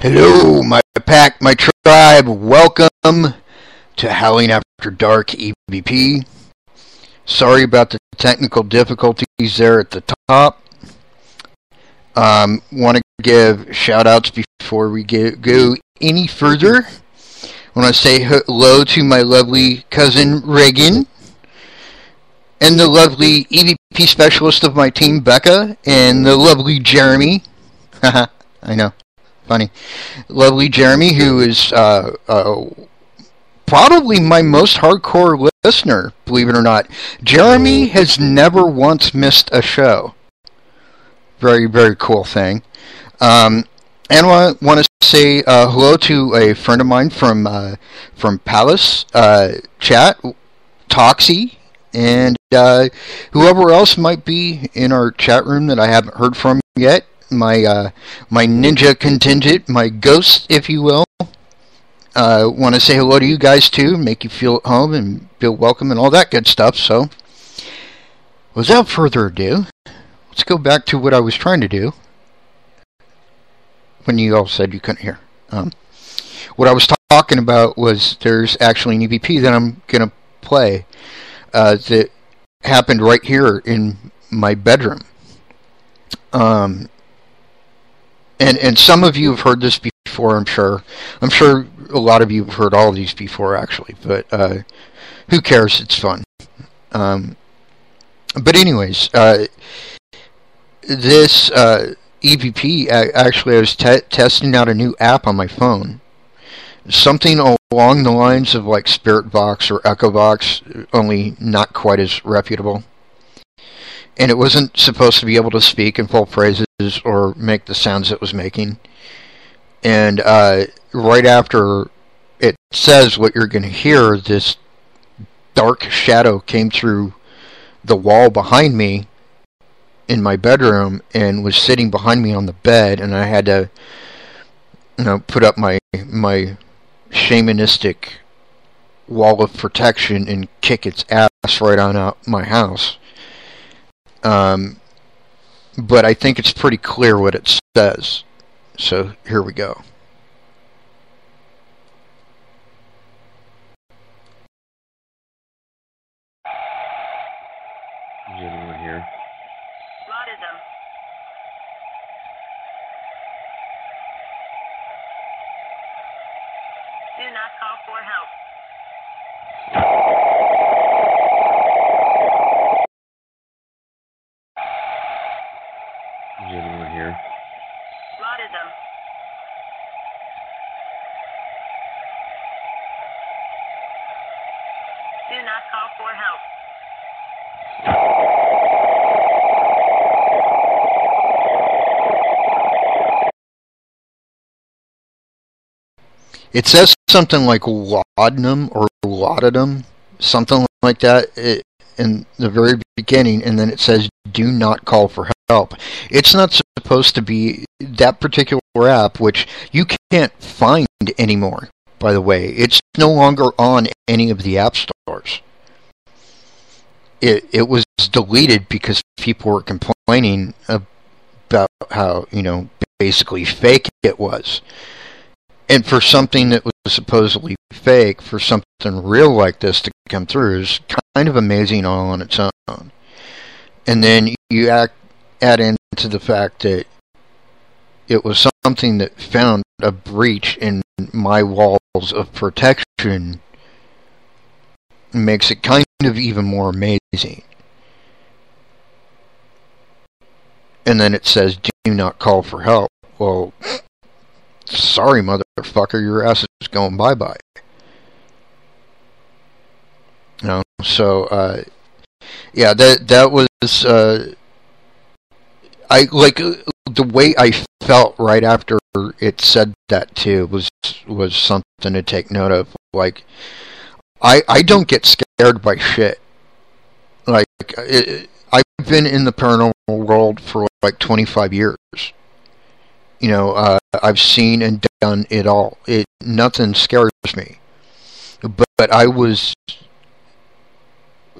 Hello, my pack, my tribe. Welcome to Howling After Dark EVP. Sorry about the technical difficulties there at the top. Want to give shout outs before we go any further. I want to say hello to my lovely cousin Reagan and the lovely EVP specialist of my team, Becca, and the lovely Jeremy. Haha, I know. Funny. Lovely Jeremy, who is probably my most hardcore listener, believe it or not. Jeremy has never once missed a show. Very, very cool thing. And I want to say hello to a friend of mine from Palace Chat, Toxie, and whoever else might be in our chat room that I haven't heard from yet. My ninja contingent, my ghost, if you will. Want to say hello to you guys too, make you feel at home and feel welcome and all that good stuff. So, without further ado, let's go back to what I was trying to do when you all said you couldn't hear. What I was talking about was there's actually an EVP that I'm going to play that happened right here in my bedroom. And some of you have heard this before, I'm sure. I'm sure a lot of you have heard all of these before, actually. But who cares? It's fun. But anyways, this EVP, actually, I was testing out a new app on my phone. Something along the lines of like Spirit Box or Echo Box, only not quite as reputable. And it wasn't supposed to be able to speak in full phrases or make the sounds it was making. And right after it says what you're going to hear, this dark shadow came through the wall behind me in my bedroom and was sitting behind me on the bed, and I had to, put up my shamanistic wall of protection and kick its ass right on out my house. But I think it's pretty clear what it says. So here we go. Is anyone here? Lautism. Do not call for help. Is anyone here? Lautism. Do not call for help. It says something like laudanum or laudatum, something like that in the very beginning, and then it says do not call for help. It's not supposed to be that particular app, which you can't find anymore, by the way. It's no longer on any of the app stores. It was deleted because people were complaining about how, basically fake it was. And for something that was supposedly fake, for something real like this to come through is kind of amazing all on its own. And then you add into the fact that it was something that found a breach in my walls of protection, makes it kind of even more amazing. And then it says, do not call for help. Well, sorry, motherfucker, your ass is going bye-bye. So, yeah, that was, I, like, the way I felt right after it said that, too, was something to take note of. Like, I don't get scared by shit. Like, I've been in the paranormal world for, like, 25 years. I've seen and done it all. Nothing scares me. But I was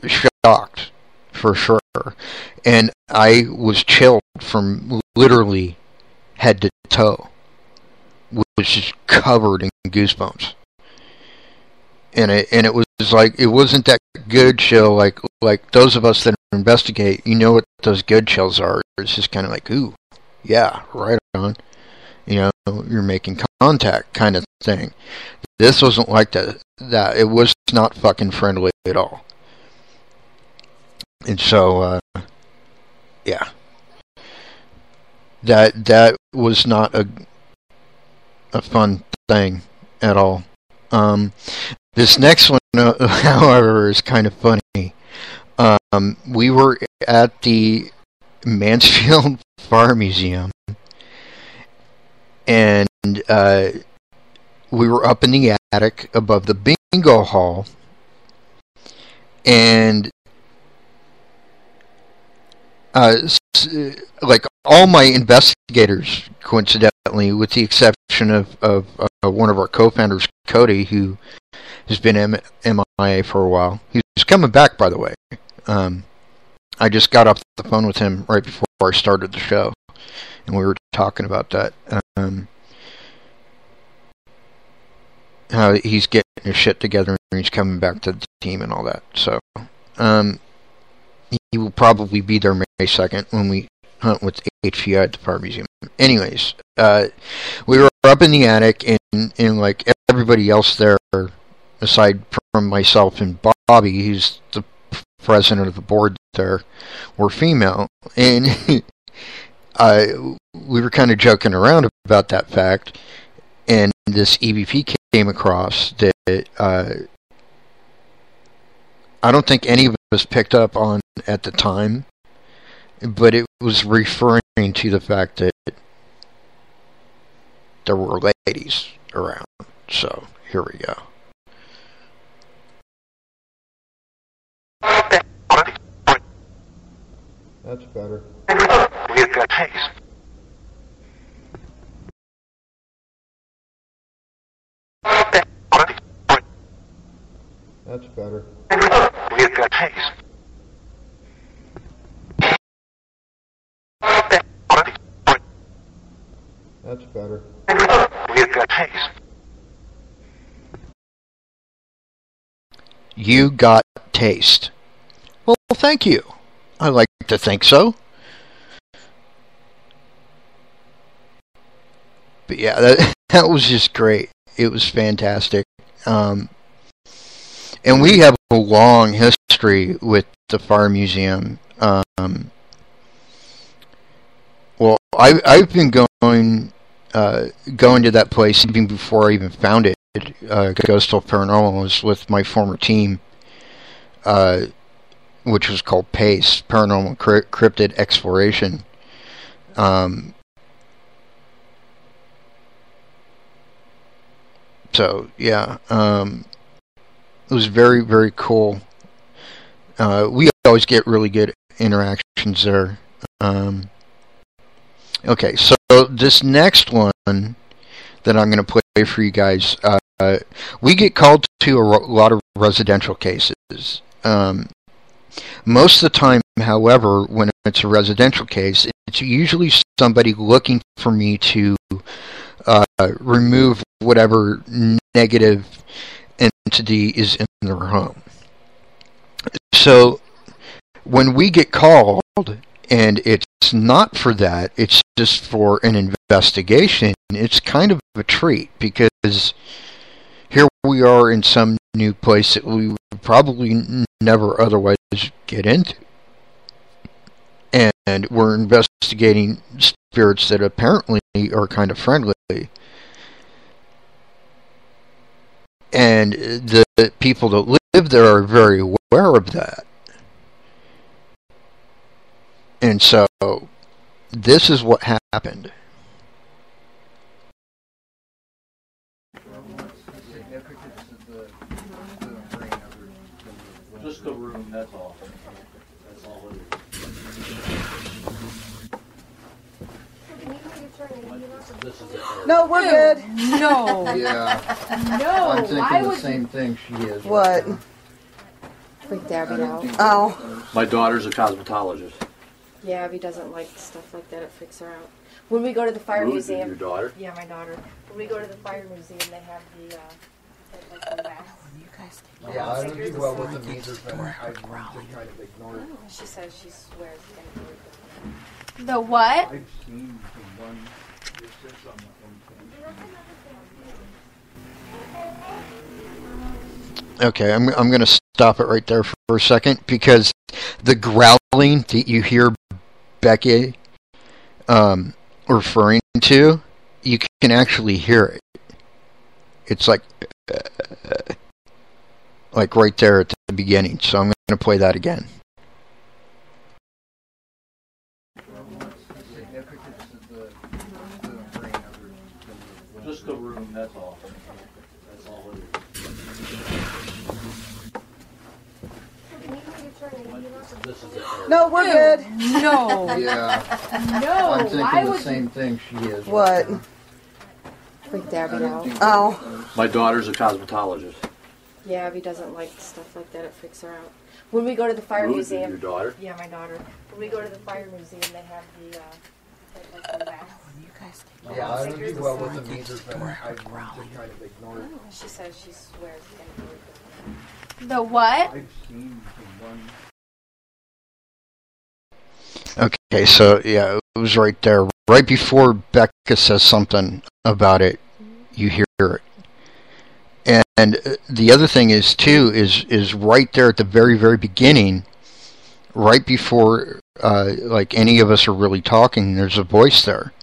shocked, for sure. And I was chilled from literally head to toe. was just covered in goosebumps. And it was like, it wasn't that good chill like those of us that investigate, you know what those good chills are. It's just kind of like, ooh, yeah, right on. You know, you're making contact kind of thing. This wasn't like that. It was not fucking friendly at all. And so, yeah. That was not a fun thing at all. This next one, however, is kind of funny. We were at the Mansfield Fire Museum, and we were up in the attic above the bingo hall, and like all my investigators, coincidentally, with the exception of one of our co-founders, Cody, who has been MIA for a while. He's coming back, by the way. I just got off the phone with him right before I started the show, and we were talking about that. How he's getting his shit together and he's coming back to the team and all that. So, he will probably be there May 2nd when we hunt with HVI at the Fire Museum. Anyways, we were up in the attic, and like everybody else there, aside from myself and Bobby, who's the president of the board there, were female. And we were kind of joking around about that fact, and this EVP came across that I don't think any of us picked up on at the time, but it was referring to the fact that there were ladies around. So, here we go. That's better. We've got taste. That's better. We've got taste. That's better. We've got taste. You got taste. Well, thank you. I like to think so. But yeah, that was just great. It was fantastic. And we have a long history with the Fire Museum. Well, I've been going to that place even before I even found it. Ghostal Paranormal was with my former team, which was called PACE, Paranormal Cryptid Exploration. So yeah, it was very, very cool. We always get really good interactions there. Okay, so this next one that I'm going to play for you guys, we get called to a lot of residential cases. Most of the time, however, when it's a residential case, it's usually somebody looking for me to remove whatever negative entity is in their home. So when we get called and it's not for that, it's just for an investigation, it's kind of a treat, because here we are in some new place that we would probably never otherwise get into. And we're investigating spirits that apparently are kind of friendly. And the people that live there are very aware of that. And so, this is what happened. Just the room, that's all. That's all it is. This is it. No, we're good. No. Yeah. No. I'm thinking the same thing she is. What? Freak Darby out. Oh. My daughter's a cosmetologist. Yeah, Abby doesn't like stuff like that. It freaks her out. When we go to the fire museum. Your daughter? Yeah, my daughter. When we go to the fire museum, they have the Yeah, I don't do well with the meters, but I just kind of ignore it. She says she swears it's going to be The what? I've seen the one, it says on the Okay, I'm going to stop it right there for a second because the growling that you hear Becky referring to, you can actually hear it. It's like right there at the beginning. So I'm going to play that again. significance of the brain of her. Just the room, that's all. That's all it is. This is it. No, we're good. No. Yeah, No. I'm thinking Why the would same thing she is. What? freaked Abby out. Oh. My daughter's a cosmetologist. Yeah, Abby doesn't like stuff like that. It freaks her out. When we go to the fire museum. Your daughter? Yeah, my daughter. When we go to the fire museum, they have the Yeah, I don't do well with the meters, but I just kind of ignore it. She says she swears it's going to be The what? I've seen the one. Okay, so yeah, it was right there. Right before Becca says something about it, you hear it. And the other thing is too is right there at the very, very beginning, right before like any of us are really talking, there's a voice there.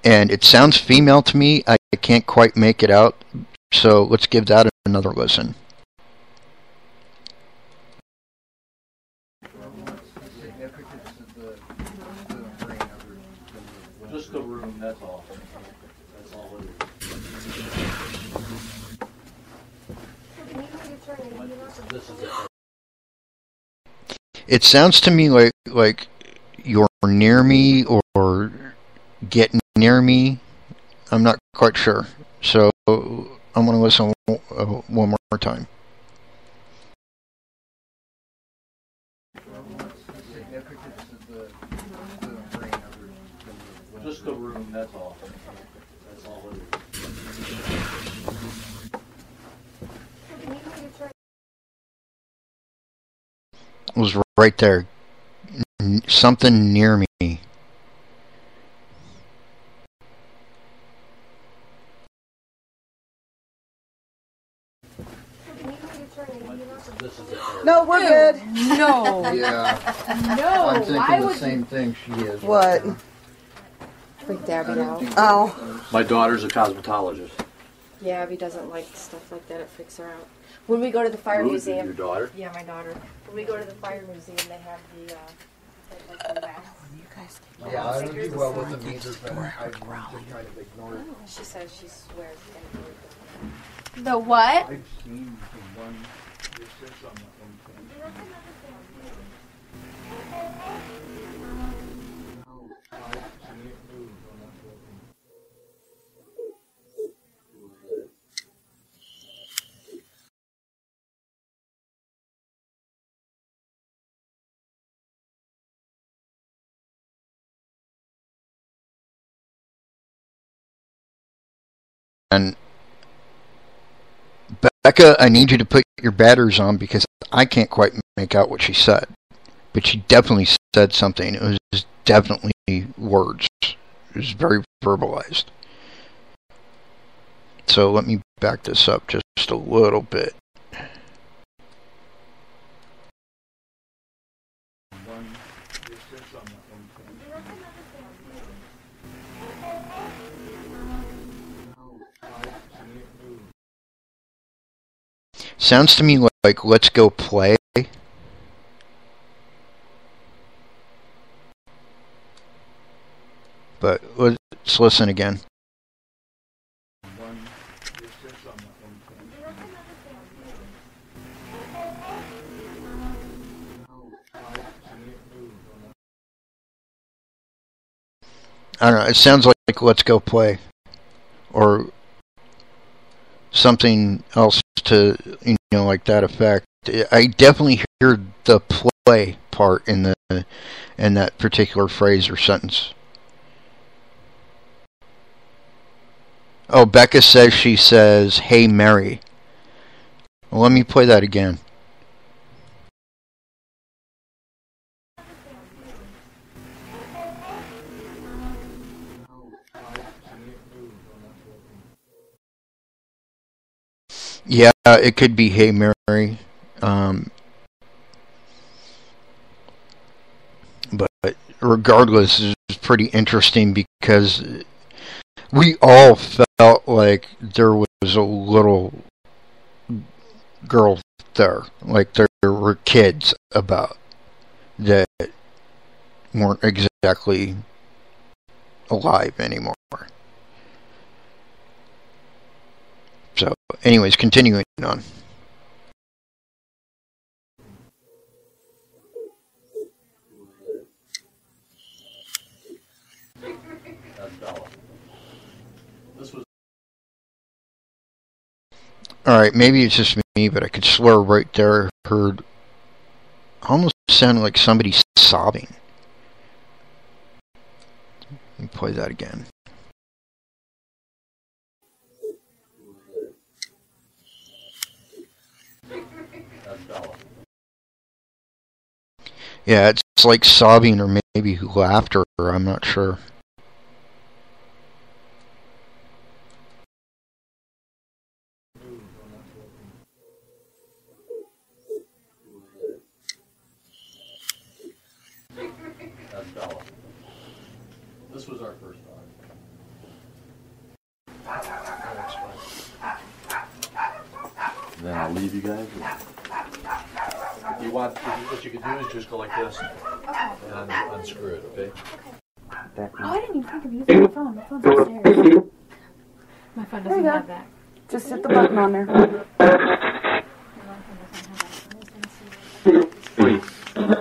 And it sounds female to me. I can't quite make it out. So let's give that another listen. Significance of the brain of her. Just the room, that's all. That's all it is. This is it. It sounds to me like you're near me or get near me. I'm not quite sure. So I'm going to listen one more time. Significance of the brain of her. Just the room, that's all. That's all it is. It was right there. Something near me. This is it. No, we're good. No. Yeah, No. I'm Why thinking the would same thing she is. What? freaked Abby out. Oh. My daughter's a cosmetologist. Yeah, Abby doesn't like stuff like that. It freaks her out. When we go to the fire museum. Your daughter? Yeah, my daughter. When we go to the fire museum, they have the Yeah, I don't do well with the meters, but I just kind of ignore it. She says she swears it's going to be The what? I've seen the one, it says on the And Becca, I need you to put your batteries on because I can't quite make out what she said. But she definitely said something. It was definitely words. It was very verbalized. So let me back this up just a little bit. one, it says on the Sounds to me like let's go play. But let's listen again. one, it says on the I don't know. It sounds like let's go play. Or something else to, like that effect. I definitely hear the play part in that particular phrase or sentence. Oh, Becca says she says, "Hey Mary." Well, let me play that again. Yeah, it could be "Hey Mary," but regardless, it's pretty interesting because we all felt like there was a little girl there, like there were kids about that weren't exactly alive anymore. So, anyways, continuing on. Alright, maybe it's just me, but I could swear right there I heard almost sounded like somebody sobbing. Let me play that again. Yeah, it's like sobbing or maybe laughter, I'm not sure. This was our first dog. Then I'll leave you guys. You want what you can do is just go like this and unscrew it, okay? Oh, I didn't even think of using my phone. My phone's upstairs. My phone doesn't have that. Just hit the button on there.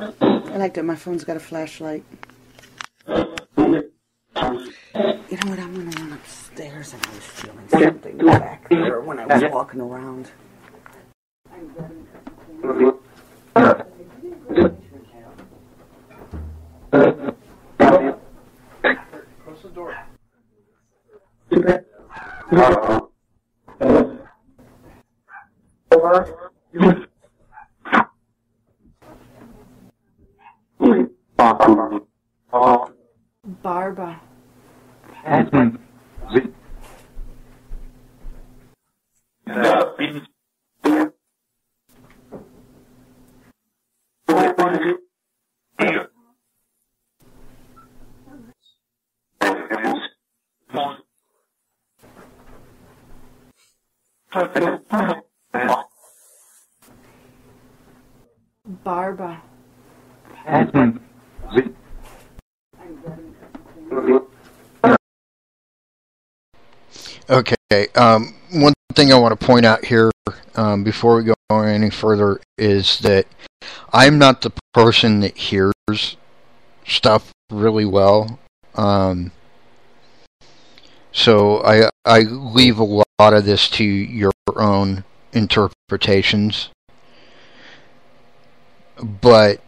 I like that my phone's got a flashlight. You know what, I'm going to run upstairs and I was feeling something back there when I was walking around. Close the door. Barba. Barba. Okay, one thing I want to point out here before we go any further is that I'm not the person that hears stuff really well. So I leave a lot of this to your own interpretations. But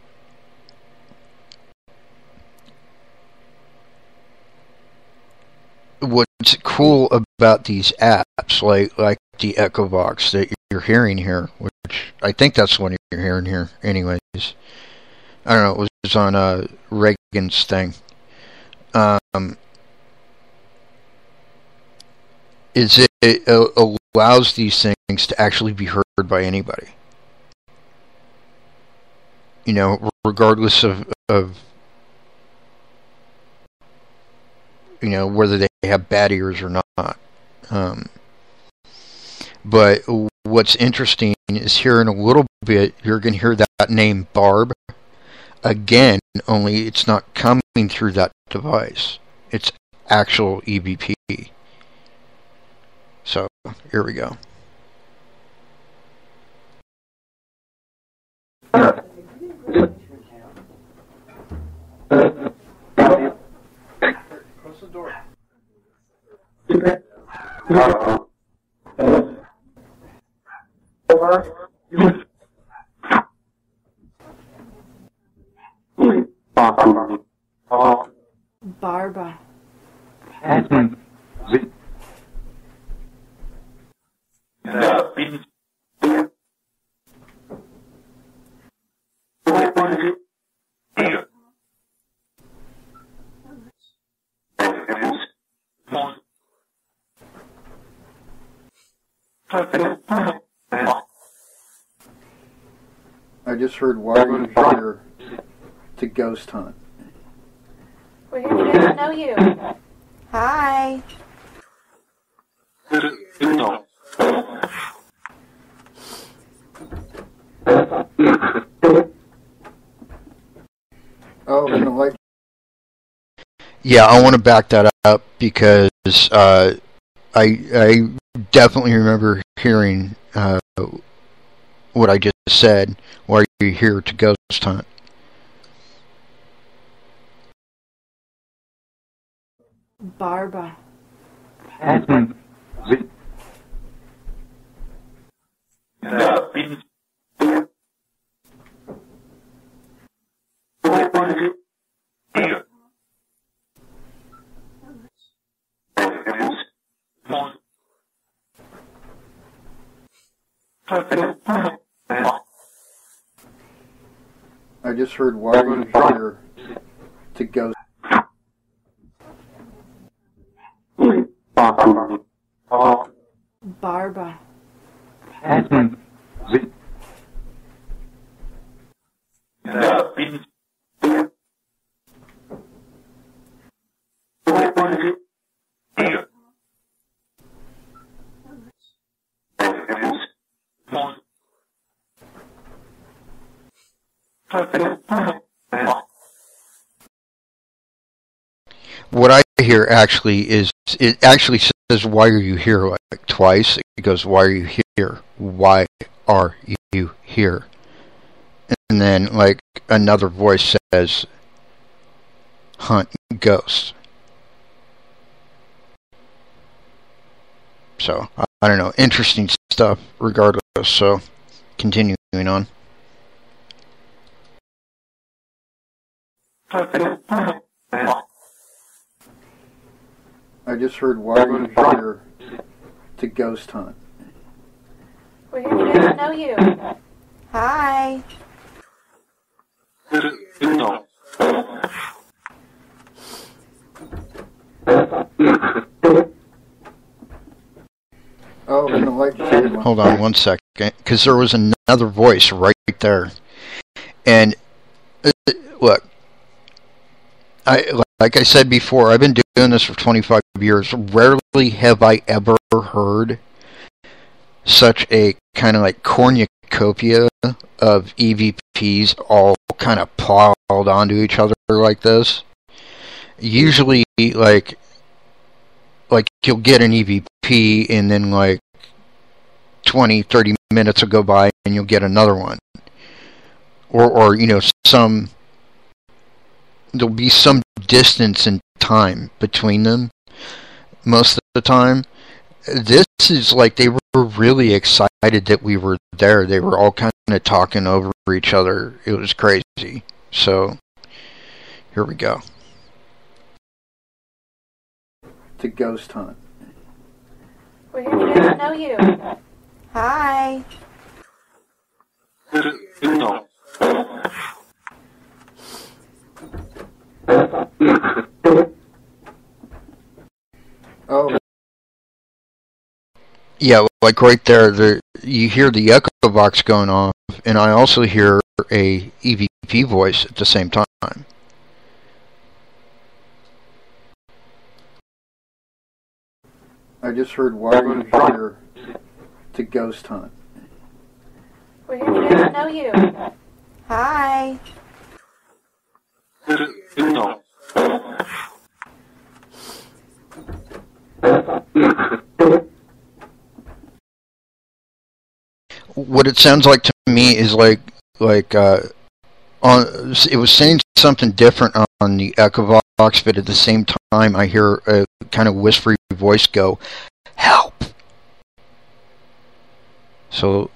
what's cool about these apps, like the Echo Box that you're hearing here, which I think that's the one you're hearing here anyways. I don't know, it was on Reagan's thing. Is it allows these things to actually be heard by anybody. You know, regardless of you know, whether they have bad ears or not. But what's interesting is here in a little bit, you're going to hear that name Barb again, only it's not coming through that device. It's actual EVP. So, here we go. Close the door. Barbara. I just heard, why are you here to ghost hunt? We're here to get to know you. Hi. Oh, and the light. Yeah, I want to back that up because I definitely remember hearing what I just said. Why are you here to ghost hunt? Barbara. I just heard, why are you here to ghost? Barbara. What I hear actually is, it actually says, why are you here, like twice. It goes, why are you here? Why are you here? And then like another voice says, hunt ghosts. So, I don't know, interesting stuff regardless, so continuing on. I just heard, why are you here to ghost hunt? We're here to get to know you. Hi. Oh, and the light. Hold on one second, because there was another voice right there. And look, like I said before, I've been doing this for 25 years. Rarely have I ever heard such a kind of like cornucopia of EVPs all kind of piled onto each other like this. Usually, like you'll get an EVP and then like 20, 30 minutes will go by and you'll get another one. Or you know, there'll be some distance in time between them most of the time. This is like they were really excited that we were there. They were all kind of talking over each other. It was crazy. So, here we go. To ghost hunt. We're here to get to know you. Hi. Oh. Yeah, like right there, you hear the echo box going off, and I also hear a EVP voice at the same time. I just heard, why are you here to ghost hunt? We're here to get to know you. Hi. What it sounds like to me is like on, it was saying something different on the echo box, but at the same time I hear a kind of whispery voice go, "Help!" So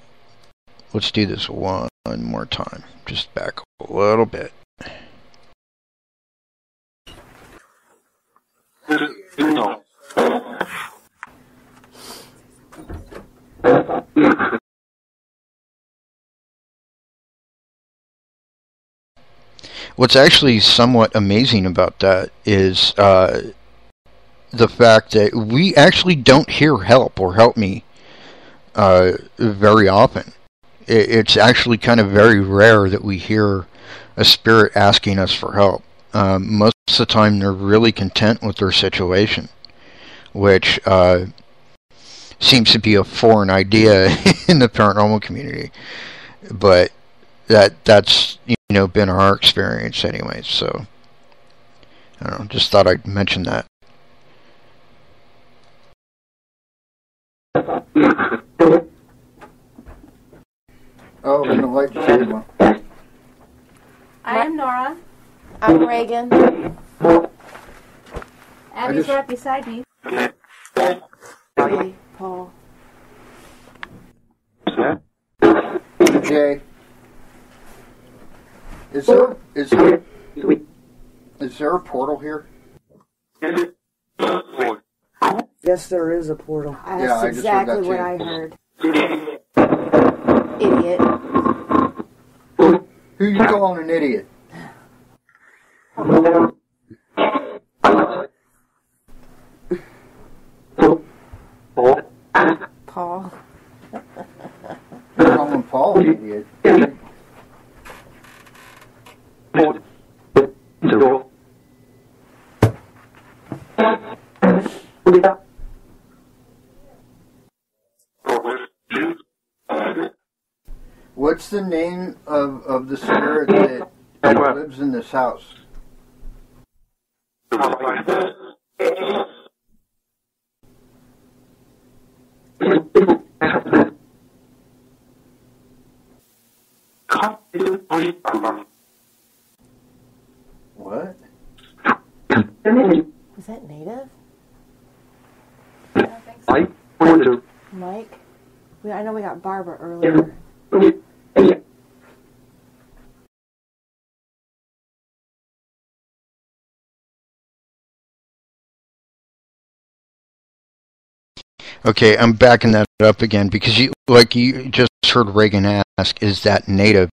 let's do this one more time. Just back a little bit. What's actually somewhat amazing about that is the fact that we actually don't hear help or help me very often. It's actually kind of very rare that we hear a spirit asking us for help. Most of the time they're really content with their situation, which seems to be a foreign idea in the paranormal community. But that's been our experience anyway. So I don't know, just thought I'd mention that. Oh, I'm gonna light the same one. I am Nora. I'm Reagan. Abby's right beside me. Hey, Paul. Jay, is there a portal here? Yes, there is a portal. That's Yeah, I just heard exactly that what too. I heard. Idiot. Who you calling an idiot? Paul. You're calling Paul an idiot. What's the name of the spirit that lives in this house? What? Was that native? I don't think so. Mike? I know we got Barbara earlier. Okay, I'm backing that up again because you just heard Reagan ask, is that native?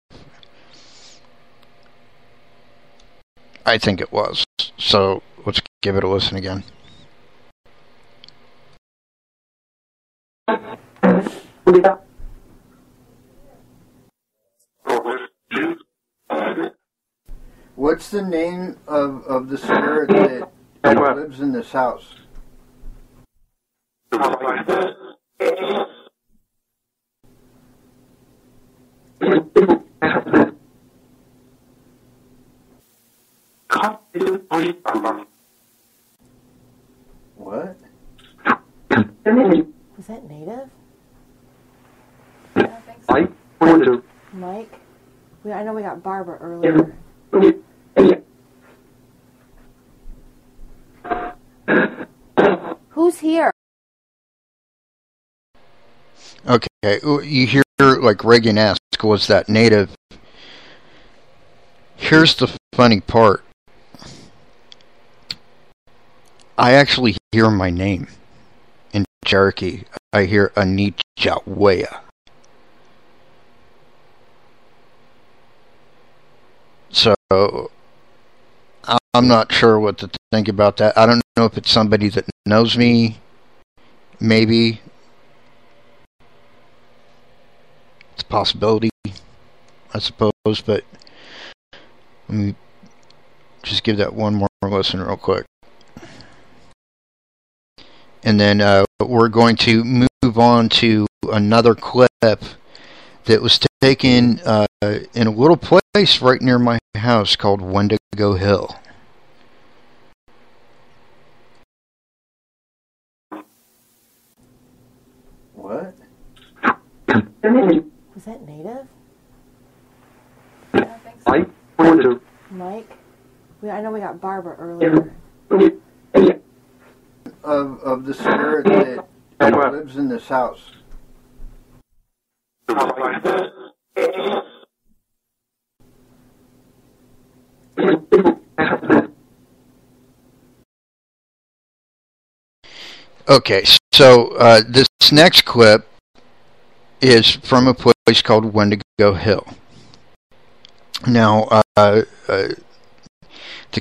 I think it was. So let's give it a listen again. What's the name of the spirit that lives in this house? What? Was that native? I don't think so. Mike? I know we got Barbara earlier. Who's here? Okay, you hear like Reagan ask, was that native? Here's the funny part. I actually hear my name in Cherokee. I hear Anichawea. So I'm not sure what to think about that. I don't know if it's somebody that knows me. Maybe it's a possibility, I suppose. But let me just give that one more listen real quick. And then we're going to move on to another clip that was taken in a little place right near my house called Wendigo Hill. What? Was that native? I don't think so. Mike? I know we got Barbara earlier. Of the spirit that lives in this house. Okay, so this next clip is from a place called Wendigo Hill. Now, to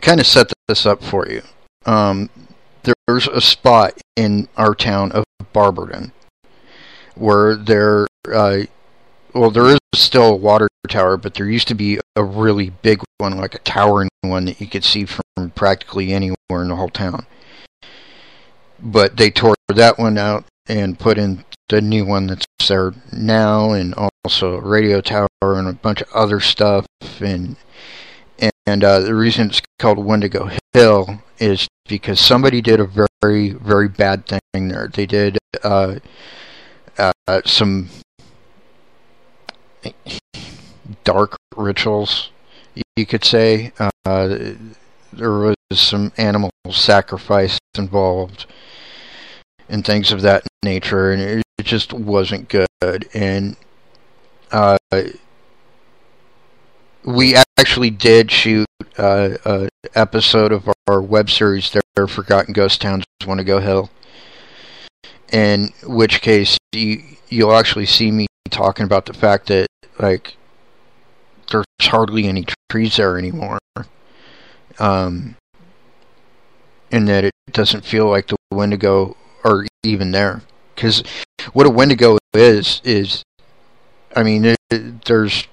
kind of set this up for you, there's a spot in our town of Barberton where there is still a water tower, but there used to be a really big one, like a towering one that you could see from practically anywhere in the whole town. But they tore that one out and put in the new one that's there now, and also a radio tower and a bunch of other stuff. And the reason it's called Wendigo Hill is because somebody did a very, very bad thing there. They did some dark rituals, you could say. There was some animal sacrifice involved and things of that nature, and it just wasn't good. And we actually did shoot an episode of our web series there, Forgotten Ghost Towns, Wendigo Hill. In which case, you'll actually see me talking about the fact that, like, there's hardly any trees there anymore. And that it doesn't feel like the Wendigo are even there. Because what a Wendigo is, I mean, there's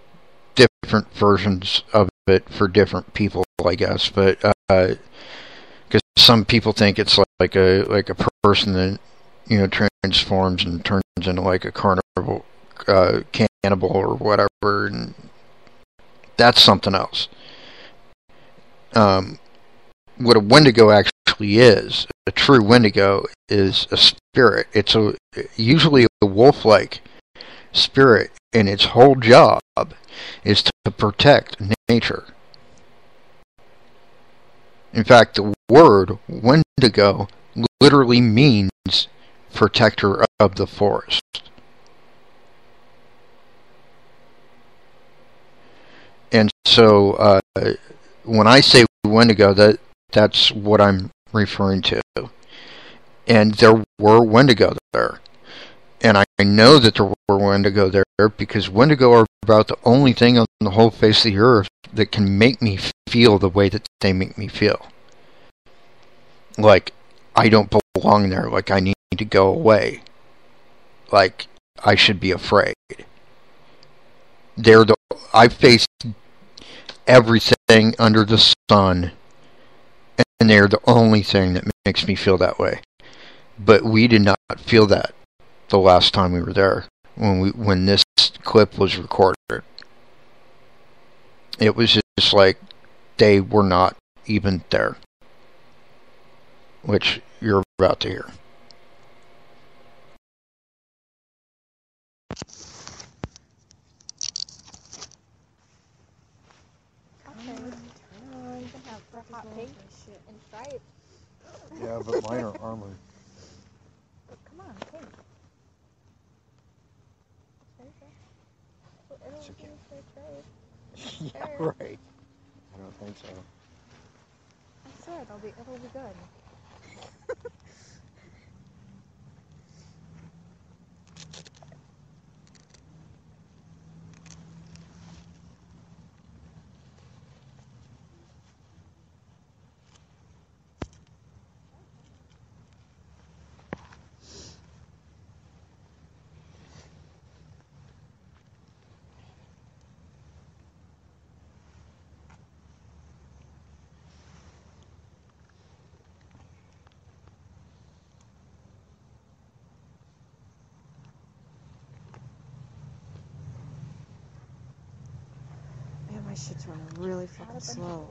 different versions of it for different people, I guess. But because some people think it's like a person that, you know, transforms and turns into like a carnival cannibal or whatever, and that's something else. What a Wendigo actually is, a true Wendigo, is a spirit. It's usually a wolf-like spirit, and its whole job is to protect nature. In fact, the word Wendigo literally means protector of the forest. And so when I say Wendigo, that's what I'm referring to. And there were Wendigo there. And I know that there were Wendigo there because Wendigo are about the only thing on the whole face of the earth that can make me feel the way that they make me feel. Like, I don't belong there. Like, I need to go away. Like, I should be afraid. I faced everything under the sun, and they're the only thing that makes me feel that way. But we did not feel that the last time we were there, when this clip was recorded. It was just like they were not even there, which you're about to hear. Yeah, but mine are armored. Come on, pink. It's okay. Yeah, right. I don't think so. I said it'll be good. Man, my shit's running really fucking slow.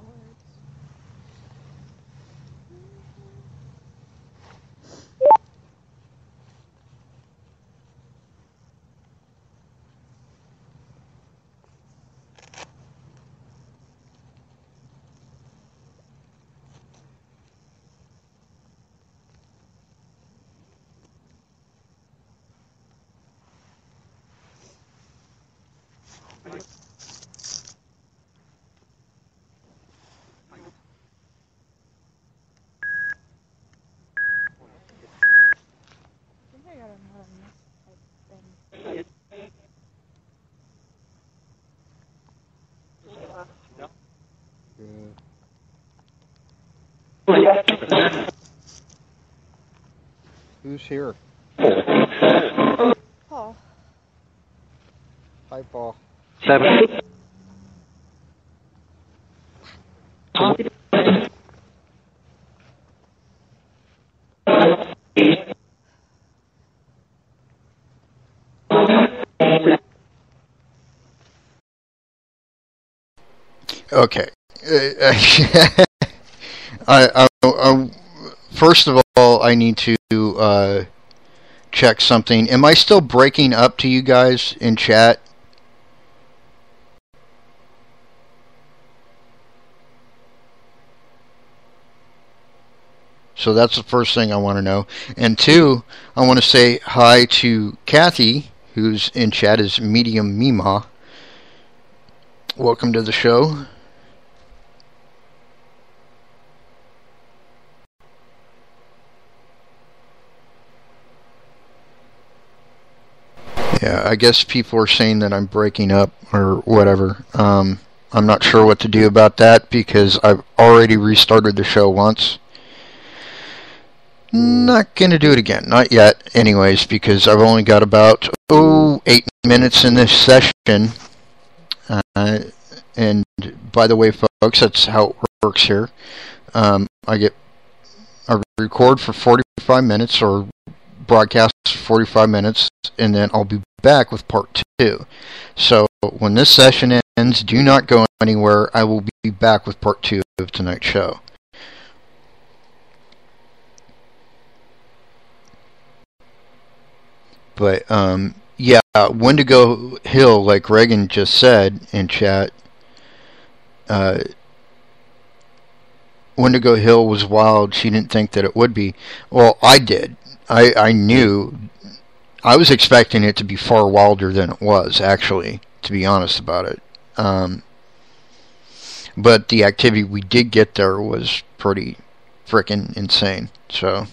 Who's here? Paul. Hi, Paul. 7. Okay. First of all, I need to check something. Am I still breaking up to you guys in chat? So that's the first thing I want to know. And two, I want to say hi to Kathy, who's in chat as Medium Mima. Welcome to the show. Yeah, I guess people are saying that I'm breaking up or whatever. I'm not sure what to do about that because I've already restarted the show once. Not going to do it again. Not yet, anyways, because I've only got about, 8 minutes in this session. And by the way, folks, that's how it works here. I record for 45 minutes or broadcast for 45 minutes, and then I'll be back with part 2. So when this session ends, do not go anywhere. I will be back with part 2 of tonight's show. But yeah, Wendigo Hill, like Reagan just said in chat, Wendigo Hill was wild. She didn't think that it would be. Well, I did. I knew. I was expecting it to be far wilder than it was, actually, to be honest about it. But the activity we did get there was pretty frickin' insane. So.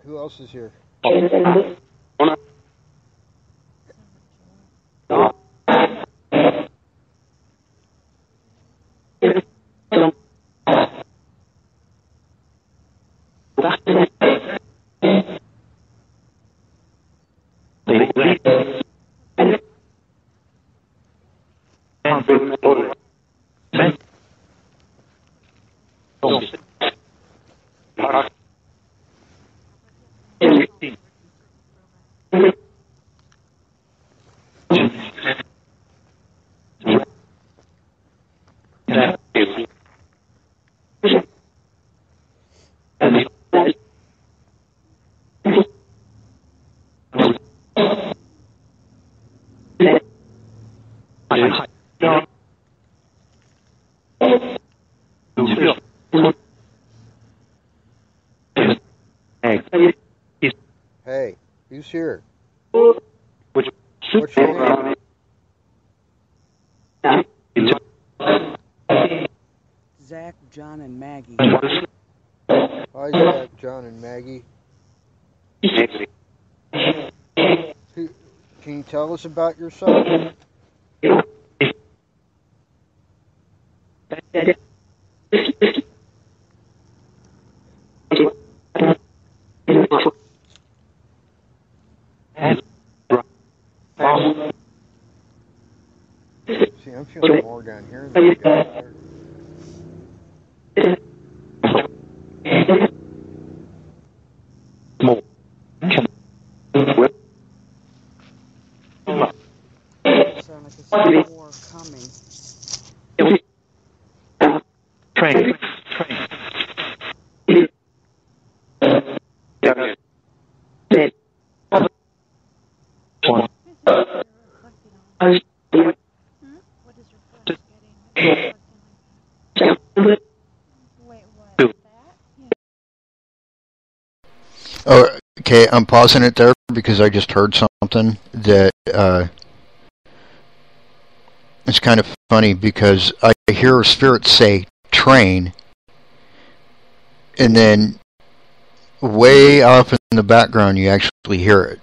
Who else is here? Hey, who's here? What's your name? Zach, John, and Maggie. Hi, Zach, John, and Maggie. Can you tell us about yourself? See, I'm feeling more down here than you guys are. Sound like it's more coming. Train. Oh, okay, I'm pausing it there because I just heard something that it's kind of funny because I hear spirits say train, and then way off in the background you actually hear it.